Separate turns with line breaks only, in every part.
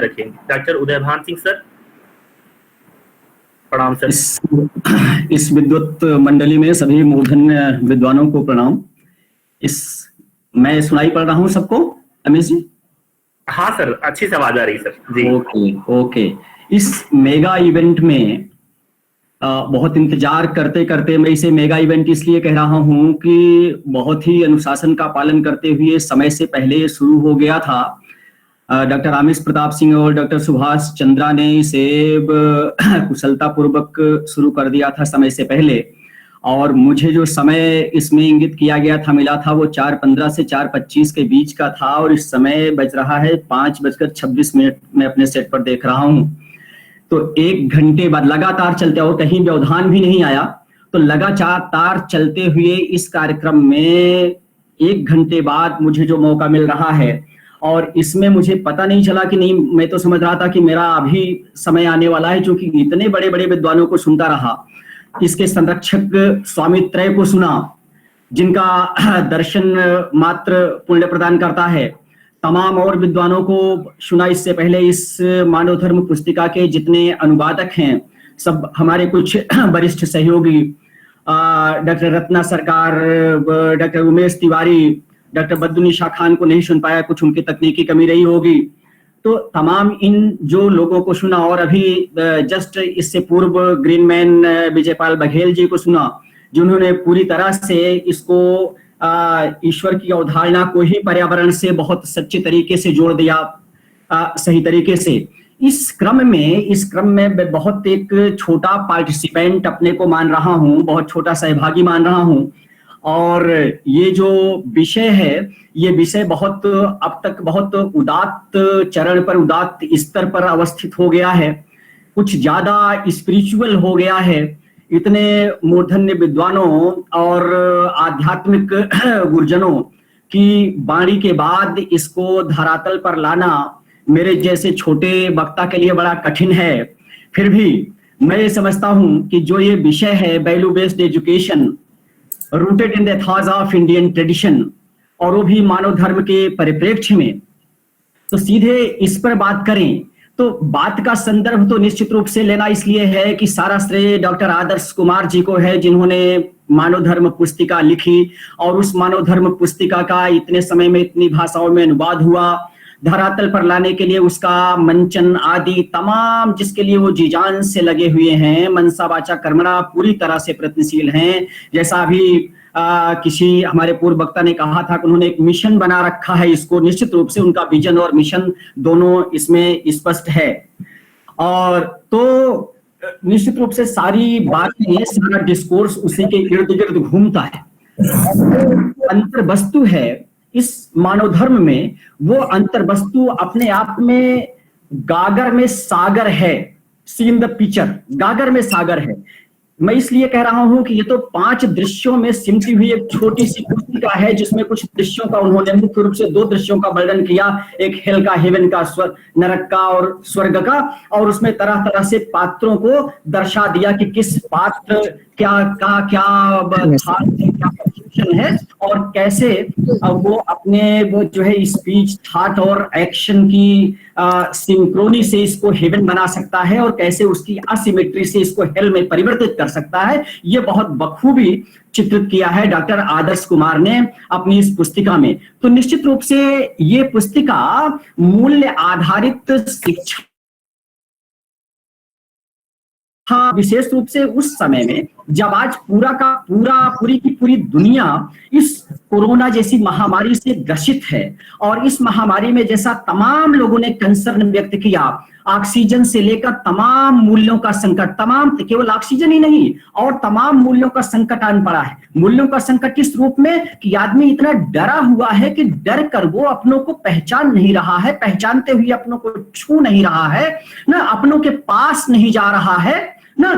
रखेंगे। Doctor Udaybhan Singh sir, प्रणाम sir.
इस विद्वत मंडली में सभी मूर्धन्य विद्वानों को प्रणाम। मैं सुनाई पड़ रहा हूँ सबको अमित जी?
हाँ सर, अच्छी से आवाज आ रही सर जी।
ओके। इस मेगा इवेंट में बहुत इंतजार करते करते, मैं इसे मेगा इवेंट इसलिए कह रहा हूं कि बहुत ही अनुशासन का पालन करते हुए समय से पहले शुरू हो गया था। डॉक्टर आमिष प्रताप सिंह और डॉक्टर सुभाष चंद्रा ने इसे कुशलता पूर्वक शुरू कर दिया था समय से पहले, और मुझे जो समय इसमें इंगित किया गया था मिला था वो 4:15 से 4:25 के बीच का था, और इस समय बज रहा है 5:26 मैं अपने सेट पर देख रहा हूं। तो 1 घंटे बाद लगातार चलते, और कहीं व्यवधान भी नहीं आया, तो लगातार चलते हुए इस कार्यक्रम में 1 घंटे बाद मुझे जो मौका मिल रहा है, और इसमें मुझे पता नहीं चला कि नहीं, मैं तो समझ रहा था कि मेरा अभी समय आने वाला है, क्योंकि इतने बड़े बड़े विद्वानों को सुनता रहा, इसके संरक्षक स्वामी त्रय को सुना, जिनका दर्शन मात्र पुण्य प्रदान करता है, तमाम और विद्वानों को सुना इससे पहले। इस मानव धर्म पुस्तिका के जितने अनुवादक हैं, सब हमारे कुछ वरिष्ठ सहयोगी, डॉक्टर रत्ना सरकार, डॉक्टर उमेश तिवारी, डॉक्टर बद्दुनिशा खान को नहीं सुन पाया, कुछ उनकी तकनीकी कमी रही होगी। तो तमाम इन जो लोगों को सुना, और अभी जस्ट इससे पूर्व ग्रीनमैन विजयपाल बघेल जी को सुना, जिन्होंने पूरी तरह से इसको ईश्वर की अवधारणा को ही पर्यावरण से बहुत सच्चे तरीके से जोड़ दिया, सही तरीके से। इस क्रम में मैं बहुत एक छोटा पार्टिसिपेंट अपने को मान रहा हूं, बहुत छोटा सहभागी मान रहा हूं, और ये जो विषय है, ये विषय बहुत अब तक बहुत उदात्त चरण पर, उदात्त स्तर पर अवस्थित हो गया है, कुछ ज्यादा स्पिरिचुअल हो गया है। इतने मूर्धन्य विद्वानों और आध्यात्मिक गुरुजनों की वाणी के बाद इसको धरातल पर लाना मेरे जैसे छोटे वक्ता के लिए बड़ा कठिन है। फिर भी मैं ये समझता हूं कि जो ये विषय है, value based education rooted in the Ethos of Indian tradition, और वो भी मानव धर्म के परिप्रेक्ष्य में, तो सीधे इस पर बात करें तो बात का संदर्भ तो निश्चित रूप से लेना इसलिए है कि सारा श्रेय डॉक्टर आदर्श कुमार जी को है, जिन्होंने मानव धर्म पुस्तिका लिखी, और उस मानव धर्म पुस्तिका का इतने समय में इतनी भाषाओं में अनुवाद हुआ, धरातल पर लाने के लिए उसका मंचन आदि तमाम जिसके लिए वो जी जान से लगे हुए हैं, मनसा वाचा कर्मणा पूरी तरह से प्रयत्नशील हैं। जैसा अभी किसी हमारे पूर्व वक्ता ने कहा था कि उन्होंने एक मिशन बना रखा है, इसको निश्चित रूप से उनका विजन और मिशन दोनों इसमें स्पष्ट है। और तो निश्चित रूप से सारी बातें, सारा डिस्कोर्स उसी के इर्द गिर्द घूमता है। अंतर वस्तु है इस मानव धर्म में, वो अंतर वस्तु अपने आप में गागर में सागर है। सीन द पिक्चर, गागर में सागर है। मैं इसलिए कह रहा हूं कि ये तो 5 दृश्यों में सिमटी हुई एक छोटी सी पुस्तिका है, जिसमें कुछ दृश्यों का उन्होंने मुख्य रूप से 2 दृश्यों का वर्णन किया, एक हेल का, हेवन का, नरक का और स्वर्ग का, और उसमें तरह तरह से पात्रों को दर्शा दिया कि किस पात्र क्या है, और कैसे वो अपने वो जो है स्पीच, थॉट और एक्शन की सिंक्रोनी से इसको हेवन बना सकता है, और कैसे उसकी असिमेट्री से इसको हेल में परिवर्तित कर सकता है। ये बहुत बखूबी चित्रित किया है डॉक्टर आदर्श कुमार ने अपनी इस पुस्तिका में। तो निश्चित रूप से ये पुस्तिका मूल्य आधारित शिक्षा, हाँ, विशेष रूप से उस समय में जब आज पूरी की पूरी दुनिया इस कोरोना जैसी महामारी से ग्रसित है, और इस महामारी में जैसा तमाम लोगों ने कंसर्न व्यक्त किया, ऑक्सीजन से लेकर तमाम मूल्यों का संकट, तमाम केवल ऑक्सीजन ही नहीं और तमाम मूल्यों का संकट आन पड़ा है। मूल्यों का संकट किस रूप में कि आदमी इतना डरा हुआ है कि डर कर वो अपनों को पहचान नहीं रहा है, पहचानते हुए अपनों को छू नहीं रहा है ना, अपनों के पास नहीं जा रहा है ना,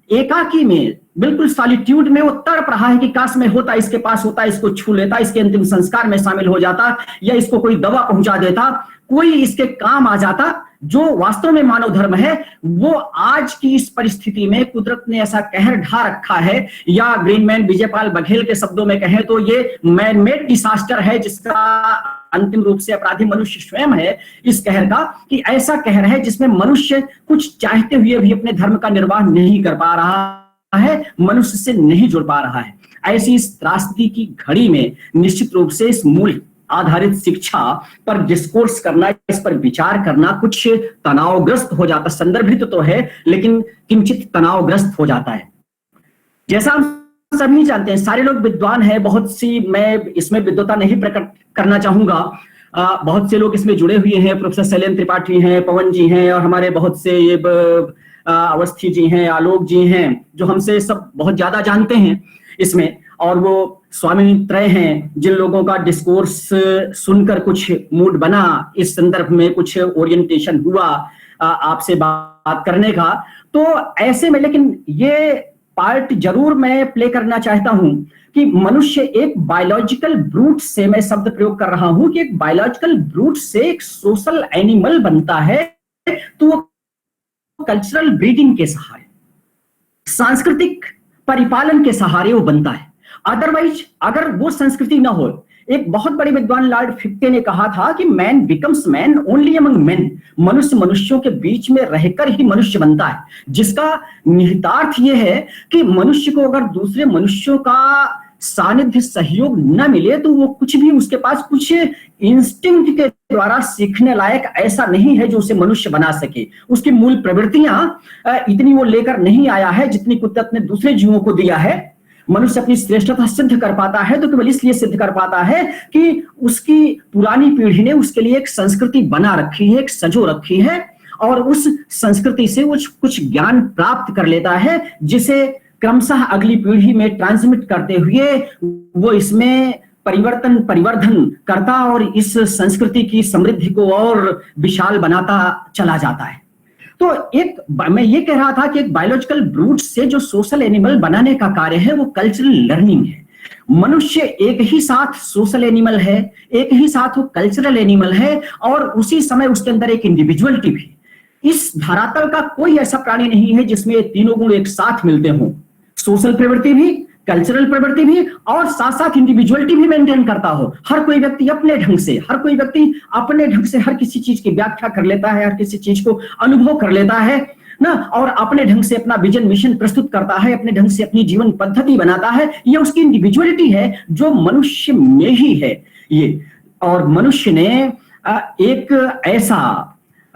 एकाकी में बिल्कुल सॉलिट्यूड में वो तड़प रहा है कि काश में होता, इसके पास होता, इसको छू लेता, इसके अंतिम संस्कार में शामिल हो जाता, या इसको कोई दवा पहुंचा देता, कोई इसके काम आ जाता। जो वास्तव में मानव धर्म है वो आज की इस परिस्थिति में कुदरत ने ऐसा कहर ढा रखा है, या ग्रीनमैन विजयपाल बघेल के शब्दों में कहें तो ये मैन मेड डिसास्टर है, जिसका अंतिम रूप से अपराधी मनुष्य स्वयं है इस कहर का, कि ऐसा कहर है जिसमें मनुष्य कुछ चाहते हुए भी अपने धर्म का निर्वाह नहीं कर पा रहा है, मनुष्य से नहीं जुड़ पा रहा है। ऐसी इस त्रासदी की घड़ी में निश्चित रूप से इस मूल आधारित शिक्षा पर डिस्कोर्स करना, इस पर विचार करना कुछ तनावग्रस्त हो जाता, संदर्भित तो है लेकिन किंचित तनावग्रस्त हो जाता है। जैसा हम सभी जानते हैं, सारे लोग विद्वान हैं, बहुत सी, मैं इसमें विद्वता नहीं प्रकट करना चाहूंगा, बहुत से लोग इसमें जुड़े हुए हैं, प्रोफेसर शैलेंद्र त्रिपाठी हैं, पवन जी हैं, और हमारे बहुत से ये अवस्थी जी हैं, आलोक जी हैं, जो हमसे सब बहुत ज्यादा जानते हैं इसमें, और वो स्वामी त्रय हैं जिन लोगों का डिस्कोर्स सुनकर कुछ मूड बना, इस संदर्भ में कुछ ओरिएंटेशन हुआ आपसे बात करने का। तो ऐसे में लेकिन ये पार्ट जरूर मैं प्ले करना चाहता हूं कि मनुष्य एक बायोलॉजिकल ब्रूट से, मैं शब्द प्रयोग कर रहा हूं कि एक बायोलॉजिकल ब्रूट से एक सोशल एनिमल बनता है, तो वो कल्चरल ब्रीडिंग के सहारे, सांस्कृतिक परिपालन के सहारे वो बनता है। अदरवाइज अगर वो संस्कृति ना हो, एक बहुत बड़े विद्वान लॉर्ड फिक्टे ने कहा था कि man becomes man only among man, मनुष्य मनुष्यों के बीच में रहकर ही मनुष्य बनता है, जिसका निहितार्थ यह है कि मनुष्य को अगर दूसरे मनुष्यों का सानिध्य सहयोग न मिले तो वो कुछ भी, उसके पास कुछ इंस्टिंक्ट के द्वारा सीखने लायक ऐसा नहीं है जो उसे मनुष्य बना सके। उसकी मूल प्रवृत्तियां इतनी वो लेकर नहीं आया है जितनी कुदरत ने दूसरे जीवों को दिया है। मनुष्य अपनी श्रेष्ठता सिद्ध कर पाता है तो केवल इसलिए सिद्ध कर पाता है कि उसकी पुरानी पीढ़ी ने उसके लिए एक संस्कृति बना रखी है, एक सजो रखी है, और उस संस्कृति से वो कुछ ज्ञान प्राप्त कर लेता है, जिसे क्रमशः अगली पीढ़ी में ट्रांसमिट करते हुए वो इसमें परिवर्धन करता और इस संस्कृति की समृद्धि को और विशाल बनाता चला जाता है। तो एक, मैं ये कह रहा था कि एक बायोलॉजिकल ब्रूट से जो सोशल एनिमल बनाने का कार्य है वो कल्चरल लर्निंग है। मनुष्य एक ही साथ सोशल एनिमल है, एक ही साथ वो कल्चरल एनिमल है, और उसी समय उसके अंदर एक इंडिविजुअलिटी भी। इस धरातल का कोई ऐसा प्राणी नहीं है जिसमें तीनों गुण एक साथ मिलते हों, सोशल प्रवृत्ति भी, कल्चरल प्रवृत्ति भी, और साथ साथ इंडिविजुअलिटी भी मेंटेन करता हो। हर कोई व्यक्ति अपने ढंग से, हर किसी चीज की व्याख्या कर लेता है, हर किसी चीज को अनुभव कर लेता है ना, और अपने ढंग से अपना विजन मिशन प्रस्तुत करता है, अपने ढंग से अपनी जीवन पद्धति बनाता है। ये उसकी इंडिविजुअलिटी है जो मनुष्य में ही है ये। और मनुष्य ने एक ऐसा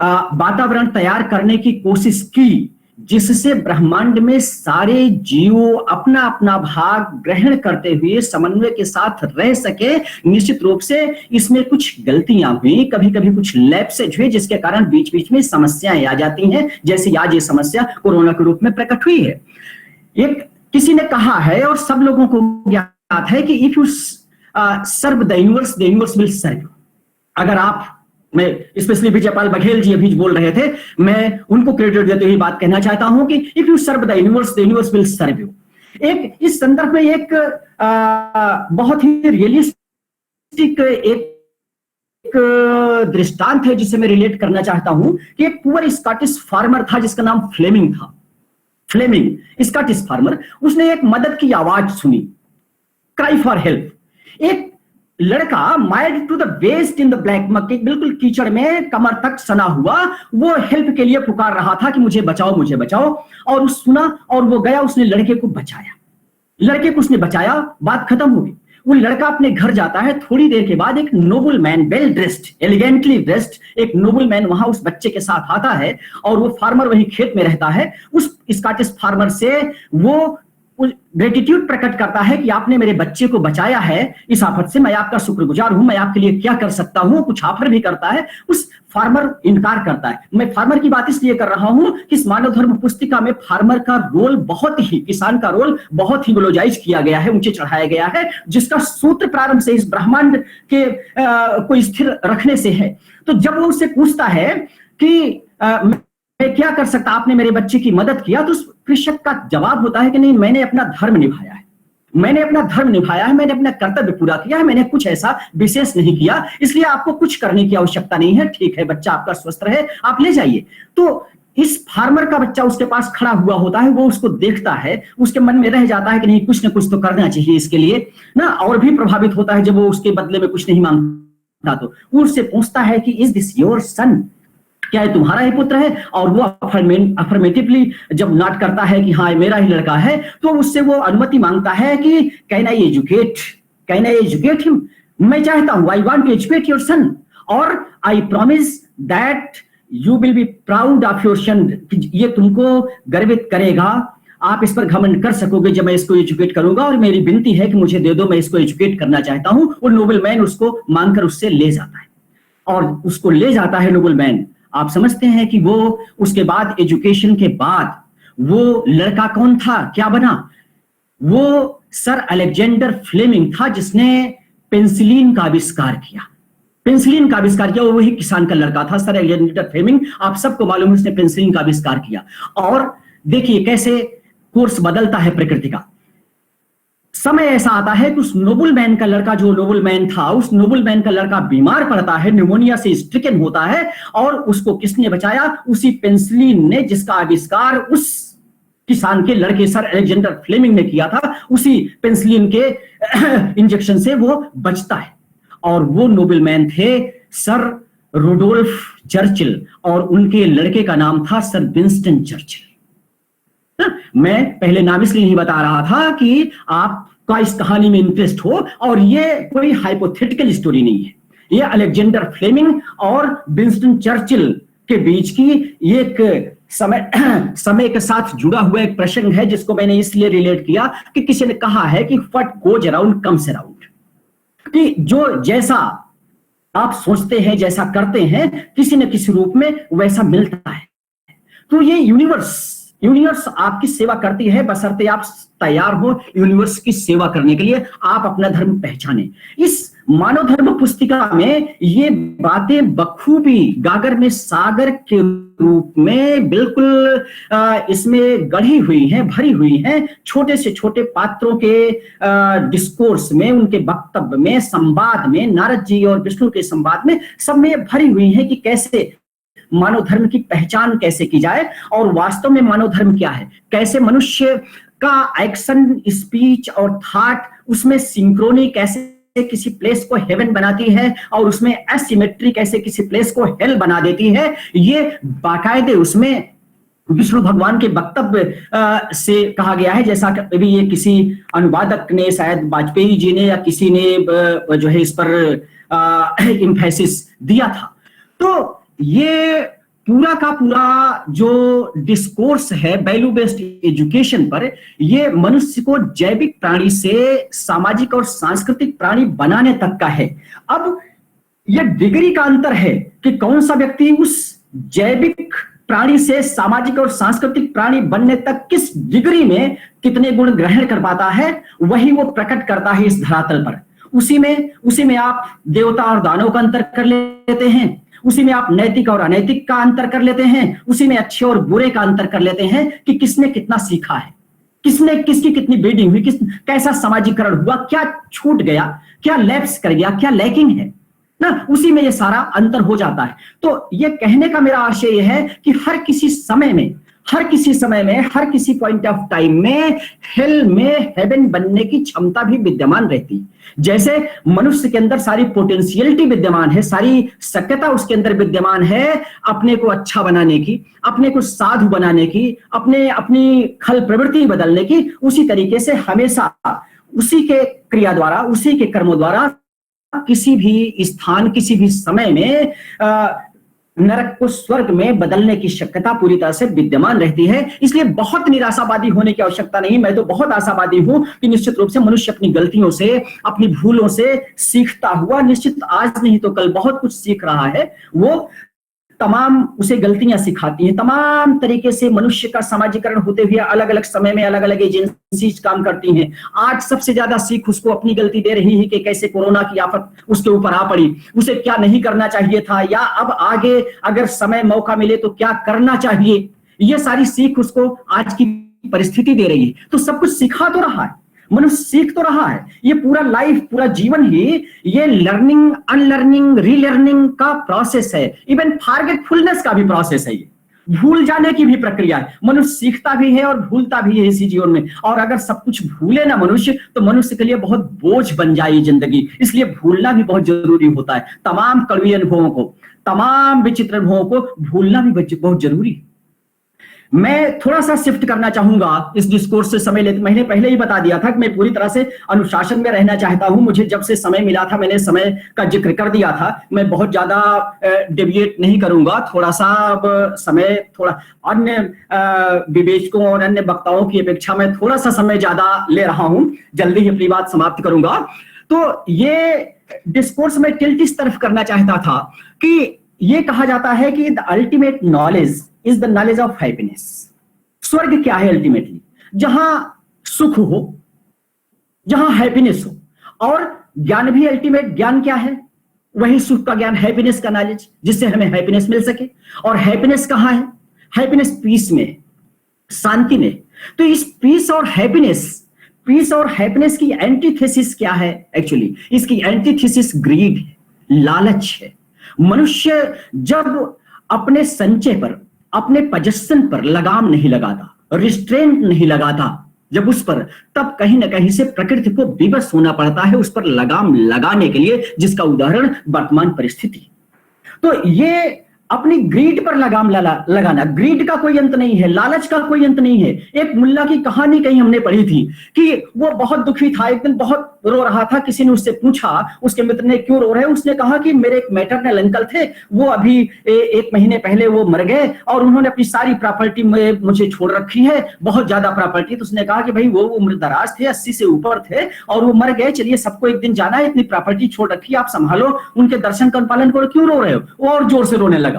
वातावरण तैयार करने की कोशिश की जिससे ब्रह्मांड में सारे जीव अपना अपना भाग ग्रहण करते हुए समन्वय के साथ रह सके। निश्चित रूप से इसमें कुछ गलतियां हुई, कभी कभी कुछ लैप्सेज हुए, जिसके कारण बीच बीच में समस्याएं आ जाती हैं, जैसे आज ये समस्या कोरोना के रूप में प्रकट हुई है। एक किसी ने कहा है और सब लोगों को ज्ञात है कि if you serve the universe will serve. अगर आप, मैं स्पेशली विजयपाल बघेल जी अभी बोल रहे थे, मैं उनको क्रेडिट देते हुए बात कहना चाहता हूं कि if you serve the universe will serve you. एक इस संदर्भ में एक बहुत ही रियलिस्टिक एक दृष्टांत है जिसे मैं रिलेट करना चाहता हूं कि एक पुअर स्कॉटिश फार्मर था जिसका नाम फ्लेमिंग था। फ्लेमिंग स्कॉटिश फार्मर, उसने एक मदद की आवाज सुनी, क्राई फॉर हेल्प। एक लड़का mild to the waist in the black muck, बिल्कुल कीचड़ में कमर तक सना हुआ, वो हेल्प के लिए पुकार रहा था कि मुझे बचाओ मुझे बचाओ। और उस सुना और वो गया, उसने लड़के को बचाया, लड़के को उसने बचाया, बात खत्म हो गई। वो लड़का अपने घर जाता है। थोड़ी देर के बाद एक noble man, well dressed, elegantly dressed एक नोबल मैन वहां उस बच्चे के साथ आता है, और वो फार्मर वही खेत में रहता है। उस स्कॉटिश फार्मर से वो ग्रेटिट्यूड प्रकट करता है कि आपने मेरे बच्चे को बचाया है इस आफत से, मैं आपका शुक्रगुजार हूं, मैं आपके लिए क्या कर सकता हूं, कुछ ऑफर भी करता है। उस फार्मर इनकार करता है। मैं फार्मर की बात इसलिए कर रहा हूं कि इस मानव धर्म पुस्तिका में फार्मर का रोल बहुत ही, किसान का रोल बहुत ही ग्लोजाइज किया गया है, ऊंचे चढ़ाया गया है, जिसका सूत्र प्रारंभ से इस ब्रह्मांड के को स्थिर रखने से है। तो जब वो उससे पूछता है कि मैं क्या कर सकता, आपने मेरे बच्चे की मदद किया, तो उस कृषक का जवाब होता है कि नहीं, मैंने अपना धर्म निभाया है, मैंने अपना धर्म निभाया है, मैंने अपना कर्तव्य पूरा किया है, मैंने कुछ ऐसा विशेष नहीं किया, इसलिए आपको कुछ करने की आवश्यकता नहीं है। ठीक है, बच्चा आपका स्वस्थ रहे, आप ले जाइए। तो इस फार्मर का बच्चा उसके पास खड़ा हुआ होता है, वो उसको देखता है, उसके मन में रह जाता है कि नहीं, कुछ ना कुछ तो करना चाहिए इसके लिए ना, और भी प्रभावित होता है जब वो उसके बदले में कुछ नहीं मांगता था तो वो उससे पूछता है कि इज दिस योर सन, क्या ये तुम्हारा ही पुत्र है? और वो अफर्मेटिवली जब नॉट करता है कि हाँ मेरा ही लड़का है, तो उससे वो अनुमति मांगता है कि कैन आई एजुकेट हिम, मैं चाहता हूं, I want to educate your son, और I promise that you will be proud of your son, ये तुमको गर्वित करेगा, आप इस पर घमंड कर सकोगे जब मैं इसको एजुकेट करूंगा, और मेरी विनती है कि मुझे दे दो, मैं इसको एजुकेट करना चाहता हूं। और नोबल मैन उसको मांगकर उससे ले जाता है, और उसको ले जाता है नोबल मैन। आप समझते हैं कि वो उसके बाद एजुकेशन के बाद वो लड़का कौन था, क्या बना? वो सर अलेक्जेंडर फ्लेमिंग था, जिसने पेंसिलिन का आविष्कार किया। वो वही किसान का लड़का था, सर अलेक्जेंडर फ्लेमिंग। आप सबको मालूम है उसने पेंसिलिन का आविष्कार किया। और देखिए कैसे कोर्स बदलता है प्रकृति का। समय ऐसा आता है कि उस नोबल मैन का लड़का, जो नोबल मैन था, उस नोबल मैन का लड़का बीमार पड़ता है, न्यूमोनिया से स्ट्रिकन होता है, और उसको किसने बचाया? उसी पेंसिलिन ने, जिसका आविष्कार उस किसान के लड़के सर अलेक्जेंडर फ्लेमिंग ने किया था, उसी पेंसिलिन के इंजेक्शन से वो बचता है। और वो नोबल मैन थे सर रुडोल्फ चर्चिल, और उनके लड़के का नाम था सर विंस्टन चर्चिल। मैं पहले नाम इसलिए नहीं बता रहा था कि आपका इस कहानी में इंटरेस्ट हो, और ये कोई हाइपोथेटिकल स्टोरी नहीं है, ये अलेक्जेंडर फ्लेमिंग और विंस्टन चर्चिल के बीच की एक समय के साथ जुड़ा हुआ एक प्रसंग है, जिसको मैंने इसलिए रिलेट किया कि किसी ने कहा है कि what goes around comes around, कि जो जैसा आप सोचते हैं, जैसा करते हैं, किसी न किसी रूप में वैसा मिलता है। तो ये यूनिवर्स आपकी सेवा करती है, बशर्ते आप तैयार हो यूनिवर्स की सेवा करने के लिए, आप अपना धर्म पहचाने। इस मानव धर्म पुस्तिका में ये बातें बखूबी गागर में सागर के रूप में बिल्कुल इसमें गढ़ी हुई हैं, भरी हुई हैं, छोटे से छोटे पात्रों के डिस्कोर्स में, उनके वक्तव्य में, संवाद में, नारद जी और विष्णु के संवाद में, सब में भरी हुई है कि कैसे मानव धर्म की पहचान कैसे की जाए, और वास्तव में मानव धर्म क्या है, कैसे मनुष्य का एक्शन, स्पीच और थॉट उसमें सिंक्रोनी कैसे किसी प्लेस को हेवन बनाती है, और उसमें एसिमेट्री कैसे किसी प्लेस को हेल बना देती है। ये बाकायदे उसमें विष्णु भगवान के वक्तव्य से कहा गया है, जैसा कि अभी ये किसी अनुवादक ने, शायद वाजपेयी जी ने या किसी ने जो है इस पर एम्फेसिस दिया था। तो ये पूरा का पूरा जो डिस्कोर्स है वैल्यू बेस्ड एजुकेशन पर, ये मनुष्य को जैविक प्राणी से सामाजिक और सांस्कृतिक प्राणी बनाने तक का है। अब ये डिग्री का अंतर है कि कौन सा व्यक्ति उस जैविक प्राणी से सामाजिक और सांस्कृतिक प्राणी बनने तक किस डिग्री में कितने गुण ग्रहण कर पाता है, वही वो प्रकट करता है इस धरातल पर। उसी में आप देवता और दानव का अंतर कर लेते हैं, उसी में आप नैतिक और अनैतिक का अंतर कर लेते हैं, उसी में अच्छे और बुरे का अंतर कर लेते हैं कि किसने कितना सीखा है, किसने किसकी कितनी ब्रीडिंग हुई, कैसा समाजीकरण हुआ, क्या छूट गया, क्या लैप्स कर गया, क्या लैकिंग है ना, उसी में ये सारा अंतर हो जाता है। तो ये कहने का मेरा आशय यह है कि हर किसी समय में, हर किसी पॉइंट ऑफ टाइम में हेल में हेवन बनने की क्षमता भी विद्यमान रहती है। जैसे मनुष्य के अंदर सारी पोटेंशियलिटी विद्यमान है, सारी शक्यता उसके अंदर विद्यमान है अपने को अच्छा बनाने की, अपने को साधु बनाने की, अपनी खल प्रवृत्ति बदलने की, उसी तरीके से हमेशा उसी के क्रिया द्वारा, उसी के कर्मों द्वारा किसी भी स्थान, किसी भी समय में नरक को स्वर्ग में बदलने की शक्यता पूरी तरह से विद्यमान रहती है। इसलिए बहुत निराशावादी होने की आवश्यकता नहीं। मैं तो बहुत आशावादी हूं कि निश्चित रूप से मनुष्य अपनी गलतियों से, अपनी भूलों से सीखता हुआ, निश्चित आज नहीं तो कल बहुत कुछ सीख रहा है। वो तमाम उसे गलतियां सिखाती हैं, तमाम तरीके से मनुष्य का समाजीकरण होते हुए अलग अलग समय में अलग अलग एजेंसीज काम करती हैं। आज सबसे ज्यादा सीख उसको अपनी गलती दे रही है कि कैसे कोरोना की आफत उसके ऊपर आ पड़ी, उसे क्या नहीं करना चाहिए था, या अब आगे अगर समय मौका मिले तो क्या करना चाहिए। ये सारी सीख उसको आज की परिस्थिति दे रही है। तो सब कुछ सिखा तो रहा है, मनुष्य सीख तो रहा है। ये पूरा लाइफ, पूरा जीवन ही ये लर्निंग, अनलर्निंग, रीलर्निंग का प्रोसेस है। इवन फॉरगेटफुलनेस का भी प्रोसेस है ये। भूल जाने की भी प्रक्रिया है। मनुष्य सीखता भी है और भूलता भी है इसी जीवन में, और अगर सब कुछ भूले ना मनुष्य, तो मनुष्य के लिए बहुत बोझ बन जाए जिंदगी। इसलिए भूलना भी बहुत जरूरी होता है। तमाम कड़वी अनुभवों को, तमाम विचित्र अनुभवों को भूलना भी बहुत जरूरी है। मैं थोड़ा सा शिफ्ट करना चाहूंगा इस डिस्कोर्स से समय लेते। मैंने पहले ही बता दिया था कि मैं पूरी तरह से अनुशासन में रहना चाहता हूं। मुझे जब से समय मिला था मैंने समय का जिक्र कर दिया था। मैं बहुत ज्यादा डेविएट नहीं करूंगा। थोड़ा सा अब समय, थोड़ा अन्य विवेचकों और अन्य वक्ताओं की अपेक्षा में थोड़ा सा समय ज्यादा ले रहा हूं। जल्दी ही अपनी बात समाप्त करूंगा। तो ये डिस्कोर्स में टिल्ट इस तरफ करना चाहता था कि ये कहा जाता है कि the ultimate knowledge is the knowledge of happiness. स्वर्ग क्या है अल्टीमेटली? जहां सुख हो, जहां हैप्पीनेस हो। और ज्ञान भी अल्टीमेट ज्ञान क्या है? वही सुख का ज्ञान, हैप्पीनेस का नॉलेज, जिससे हमें हैप्पीनेस मिल सके। और हैप्पीनेस कहां है? हैप्पीनेस पीस में, शांति में। तो इस पीस और हैप्पीनेस की एंटीथेसिस क्या है? एक्चुअली इसकी एंटीथेसिस ग्रीड है, लालच है। मनुष्य जब अपने संचय पर, अपने पजेशन पर लगाम नहीं लगाता, रिस्ट्रेंट नहीं लगाता जब उस पर, तब कहीं ना कहीं से प्रकृति को विवश होना पड़ता है उस पर लगाम लगाने के लिए, जिसका उदाहरण वर्तमान परिस्थिति। तो ये अपनी ग्रीड पर लगाम लगाना, ग्रीड का कोई अंत नहीं है, लालच का कोई अंत नहीं है। एक मुल्ला की कहानी कहीं हमने पढ़ी थी कि वो बहुत दुखी था, एक दिन बहुत रो रहा था। किसी ने उससे पूछा, उसके मित्र ने, क्यों रो रहे हैं? उसने कहा कि मेरे एक मैटरनल अंकल थे, वो अभी 1 महीने पहले वो मर गए और उन्होंने अपनी सारी प्रॉपर्टी मुझे छोड़ रखी है, बहुत ज्यादा प्रॉपर्टी। तो उसने कहा कि भाई वो उम्रदराज थे, 80 से ऊपर थे और वो मर गए। चलिए सबको एक दिन जाना है, इतनी प्रॉपर्टी छोड़ रखी है, आप संभालो, उनके दर्शन कर पालन करो, क्यों रो रहे हो? वो और जोर से रोने लगा।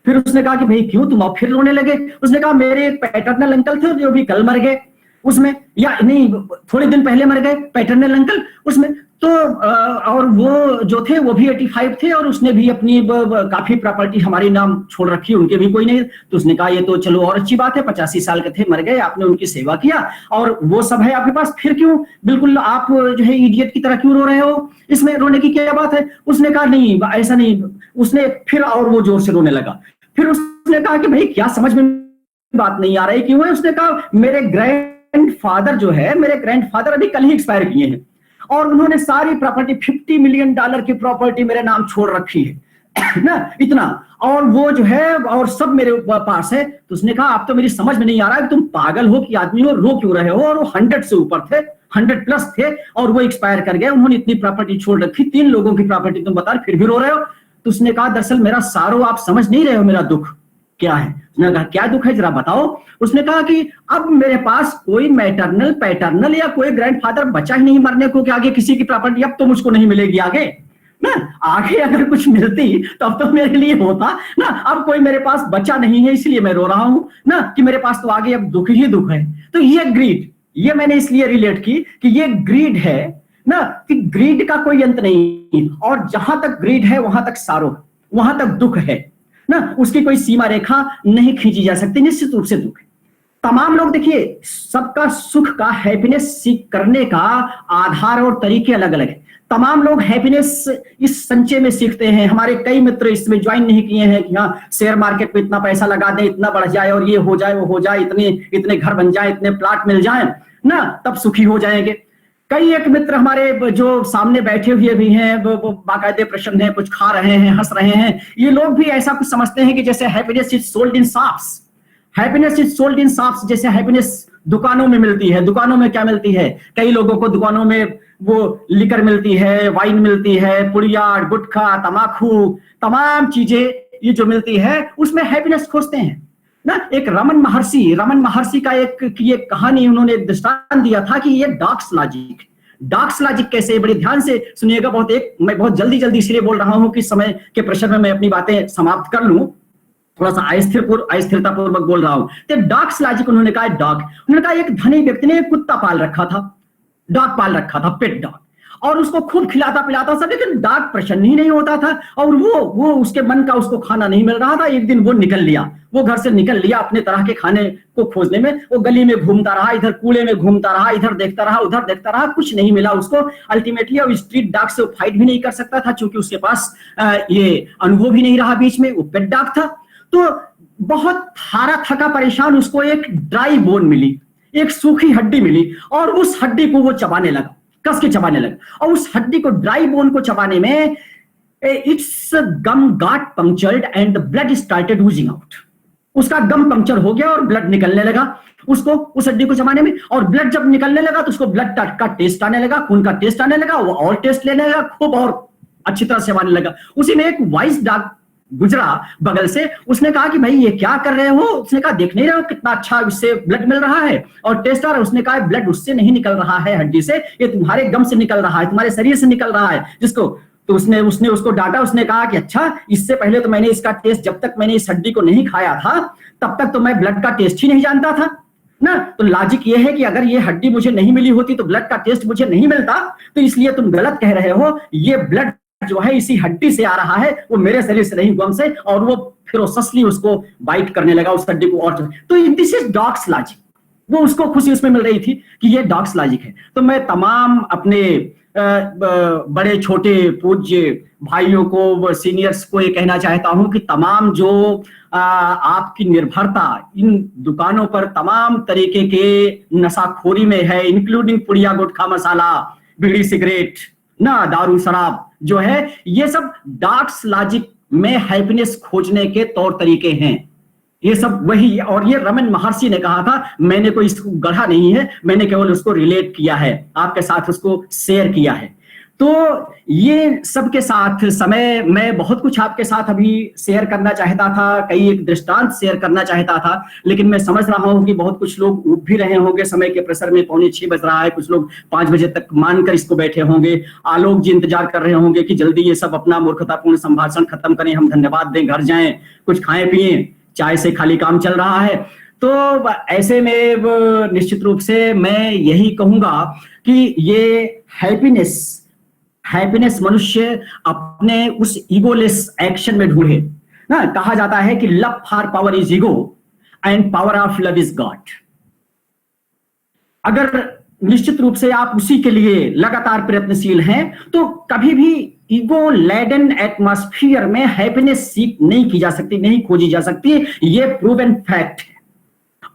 फिर उसने कहा कि भाई क्यों तुम अब फिर रोने लगे? उसने कहा मेरे एक पैटर्नल अंकल थे जो भी कल मर गए, उसमें, या नहीं थोड़े दिन पहले मर गए पैटर्नल अंकल उसमें। तो और वो जो थे वो भी 85 थे और उसने भी अपनी काफी प्रॉपर्टी हमारे नाम छोड़ रखी, उनके भी कोई नहीं। तो उसने कहा ये तो चलो और अच्छी बात है, 85 साल के थे, मर गए, आपने उनकी सेवा किया और वो सब है आपके पास, फिर क्यों बिल्कुल आप जो है इडियट की तरह क्यों रो रहे हो? इसमें रोने की क्या बात है? उसने कहा नहीं ऐसा नहीं। उसने फिर और वो जोर से रोने लगा। फिर उसने कहा कि भाई क्या समझ में बात नहीं आ रही, क्यों है? उसने कहा मेरे ग्रैंडफादर जो है, मेरे ग्रैंडफादर अभी कल ही एक्सपायर किए हैं और उन्होंने सारी प्रॉपर्टी, $50 मिलियन की प्रॉपर्टी मेरे नाम छोड़ रखी है ना, इतना, और वो जो है और सब मेरे पास है। तो उसने कहा आप तो मेरी समझ में नहीं आ रहा है, तुम पागल हो कि आदमी हो, रो क्यों रहे हो? और वो 100 से ऊपर थे, 100+ थे और वो एक्सपायर कर गए, उन्होंने इतनी प्रॉपर्टी छोड़ रखी, 3 लोगों की प्रॉपर्टी तुम बता फिर भी रो रहे हो। तो उसने कहा दरअसल मेरा सारो आप समझ नहीं रहे हो, मेरा दुख क्या है। उसने कहा क्या दुख है जरा बताओ। उसने कहा कि अब मेरे पास कोई मैटरनल, पैटर्नल या कोई ग्रैंडफादर बचा ही नहीं मरने को कि आगे किसी की प्रॉपर्टी अब तो मुझको नहीं मिलेगी आगे ना, आगे अगर कुछ मिलती तब तो मेरे लिए होता ना, अब कोई मेरे पास बचा नहीं है इसलिए मैं रो रहा हूं ना, कि मेरे पास तो आगे अब दुख ही दुख है। तो ये ग्रीड, ये मैंने इसलिए रिलेट की कि ये ग्रीड है ना, कि ग्रीड का कोई अंत नहीं, और जहां तक ग्रीड है वहां तक सारो, वहां तक दुख है ना, उसकी कोई सीमा रेखा नहीं खींची जा सकती, निश्चित रूप से दुख है। तमाम लोग देखिए, सबका सुख का, हैप्पीनेस सीख करने का आधार और तरीके अलग अलग है। तमाम लोग हैप्पीनेस इस संचय में सीखते हैं। हमारे कई मित्र इसमें ज्वाइन नहीं किए हैं कि हाँ शेयर मार्केट में इतना पैसा लगा दें, इतना बढ़ जाए और ये हो जाए वो हो जाए, इतने घर बन जाए, इतने प्लाट मिल जाए ना, तब सुखी हो जाएंगे। कई एक मित्र हमारे जो सामने बैठे हुए भी हैं, वो बाकायदे प्रश्न है, कुछ खा रहे हैं, हंस रहे हैं, ये लोग भी ऐसा कुछ समझते हैं कि जैसे happiness is sold in shops, happiness is sold in shops, जैसे हैप्पीनेस दुकानों में मिलती है। दुकानों में क्या मिलती है? कई लोगों को दुकानों में वो लिकर मिलती है, वाइन मिलती है, पुड़िया, गुटखा, तमाकू, तमाम चीजें ये जो मिलती है उसमें हैप्पीनेस खोजते हैं ना। एक रमन महर्षि का एक कहानी उन्होंने एक दृष्टांत दिया था कि ये डार्क्स लॉजिक कैसे, बड़े ध्यान से सुनिएगा। मैं बहुत जल्दी इसलिए बोल रहा हूं कि समय के प्रेशर में मैं अपनी बातें समाप्त कर लूं, थोड़ा सा अस्थिरता पूर्वक बोल रहा हूं। तो डार्क्स लॉजिक उन्होंने कहा, उन्होंने कहा एक धनी व्यक्ति ने एक कुत्ता पाल रखा था, डॉग पाल रखा था, पेट डॉग, और उसको खूब खिलाता पिलाता था, लेकिन डॉग प्रसन्न ही नहीं होता था और वो उसके मन का उसको खाना नहीं मिल रहा था। एक दिन वो घर से निकल लिया अपने तरह के खाने को खोजने में। वो गली में घूमता रहा, इधर कूड़े में घूमता रहा, इधर देखता रहा, उधर देखता रहा, कुछ नहीं मिला उसको। अल्टीमेटली वो स्ट्रीट डॉग से फाइट भी नहीं कर सकता था, क्योंकि उसके पास ये अनुभव भी नहीं रहा बीच में, वो पेट डॉग था। तो बहुत हारा थका परेशान उसको एक ड्राई बोन मिली, एक सूखी हड्डी मिली, और उस हड्डी को वो चबाने लगा, कस के चबाने लगा। और उस हड्डी को, ड्राई बोन को चबाने में its gum got punctured and the blood started oozing out. उसका गम पंक्चर हो गया और ब्लड निकलने लगा उसको, उस हड्डी को चबाने में। और ब्लड जब निकलने लगा तो उसको ब्लड का टेस्ट आने लगा, खून का टेस्ट आने लगा, वो और टेस्ट लेने लगा खूब और अच्छी तरह से आने लगा। उसी में एक वाइस डॉग गुजरा बगल से, उसने कहा कि भाई ये क्या कर रहे हो? उसने कहा देख नहीं रहे हो कितना अच्छा इससे ब्लड मिल रहा है और टेस्ट आ रहा है। उसने कहा ब्लड उससे नहीं निकल रहा है हड्डी से, ये तुम्हारे गम से निकल रहा है, तुम्हारे शरीर से निकल रहा है जिसको। तो उसने उसको डांटा, उसने कहा कि अच्छा, इससे पहले तो मैंने इसका टेस्ट, जब तक मैंने इस हड्डी को नहीं खाया था तब तक तो मैं ब्लड का टेस्ट ही नहीं जानता था ना। तो लॉजिक ये है कि अगर ये हड्डी मुझे नहीं मिली होती तो ब्लड का टेस्ट मुझे नहीं मिलता, तो इसलिए तुम गलत कह रहे हो। ये ब्लड जो है इसी हड्डी से आ रहा है, वो मेरे शरीर से नहीं, गम से। और वो फिरोसली उसको बाइट करने लगा उस हड्डी को। और तो दिस इज डॉग्स लॉजिक। वो उसको खुशी उसमें मिल रही थी कि ये डॉग्स लॉजिक है। तो मैं तमाम अपने बड़े छोटे पूज्य भाइयों को, सीनियर्स को ये कहना चाहता हूं कि तमाम जो आपकी निर्भरता इन दुकानों पर तमाम तरीके के नशाखोरी में है, इंक्लूडिंग पुड़िया, गुटखा, मसाला, बीड़ी, सिगरेट, ना दारू, शराब जो है, ये सब डॉग्स लॉजिक में हैप्पीनेस खोजने के तौर तरीके हैं। ये सब वही, और ये रमन महर्षि ने कहा था, मैंने कोई इसको गढ़ा नहीं है, मैंने केवल उसको रिलेट किया है, आपके साथ उसको शेयर किया है। तो ये सबके साथ समय मैं बहुत कुछ आपके साथ अभी शेयर करना चाहता था, कई एक दृष्टांत शेयर करना चाहता था, लेकिन मैं समझ रहा हूं कि बहुत कुछ लोग उब भी रहे होंगे समय के प्रेशर में। 5:45 बज रहा है, कुछ लोग 5 बजे तक मानकर इसको बैठे होंगे। आलोक जी इंतजार कर रहे होंगे कि जल्दी ये सब अपना मूर्खतापूर्ण संभाषण खत्म करें, हम धन्यवाद दें, घर जाएं, कुछ खाएं पिएं, चाय से खाली काम चल रहा है। तो ऐसे में निश्चित रूप से मैं यही कहूंगा कि ये हैप्पीनेस मनुष्य अपने उस ईगोलेस एक्शन में ढूंढे ना। कहा जाता है कि love for power is ego and power of love is God. अगर निश्चित रूप से आप उसी के लिए लगातार प्रयत्नशील हैं तो कभी भी ईगो लेडन एटमॉस्फियर में हैप्पीनेस सीख नहीं की जा सकती, नहीं खोजी जा सकती। ये प्रूवन फैक्ट है।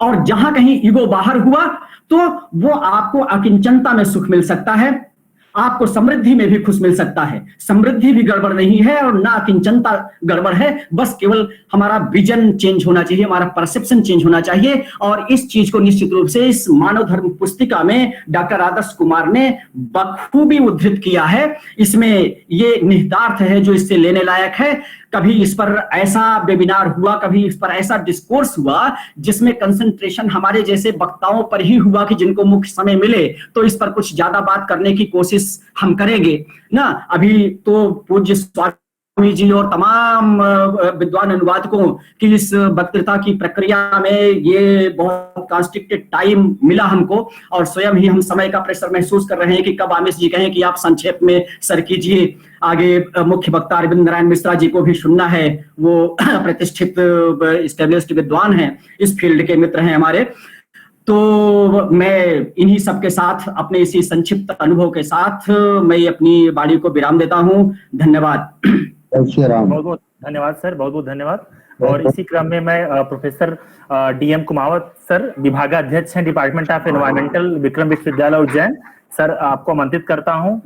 और जहां कहीं ईगो बाहर हुआ तो वो आपको अकिंचनता में सुख मिल सकता है, आपको समृद्धि में भी खुश मिल सकता है। समृद्धि भी गड़बड़ नहीं है और ना किंचनता गड़बड़ है, बस केवल हमारा विजन चेंज होना चाहिए, हमारा परसेप्शन चेंज होना चाहिए। और इस चीज को निश्चित रूप से इस मानव धर्म पुस्तिका में डॉक्टर आदर्श कुमार ने बखूबी उद्धृत किया है। इसमें ये निहितार्थ है जो इससे लेने लायक है। कभी इस पर ऐसा वेबिनार हुआ, कभी इस पर ऐसा डिस्कोर्स हुआ जिसमें कंसंट्रेशन हमारे जैसे वक्ताओं पर ही हुआ कि जिनको मुख्य समय मिले तो इस पर कुछ ज्यादा बात करने की कोशिश हम करेंगे ना। अभी तो पूज्य स्वामी जी और तमाम विद्वान अनुवादकों की इस वक्तृता की प्रक्रिया में ये बहुत कॉन्स्ट्रिक्टेड टाइम मिला हमको, और स्वयं ही हम समय का प्रेशर महसूस कर रहे हैं कि कब आमिष जी कहें कि आप संक्षेप में सर कीजिए। आगे मुख्य वक्ता अरविंद नारायण मिश्रा जी को भी सुनना है, वो प्रतिष्ठित एस्टेब्लिश्ड विद्वान हैं, इस फील्ड के मित्र हैं हमारे। तो मैं इन्हीं सबके साथ, अपने इसी संक्षिप्त अनुभव के साथ मैं अपनी वाणी को विराम देता हूं। धन्यवाद।
बहुत बहुत धन्यवाद सर, बहुत बहुत धन्यवाद। और इसी क्रम में मैं प्रोफेसर DM कुमावत सर, विभागाध्यक्ष हैं डिपार्टमेंट ऑफ एनवायरमेंटल, विक्रम विश्वविद्यालय उज्जैन, सर आपको आमंत्रित करता हूं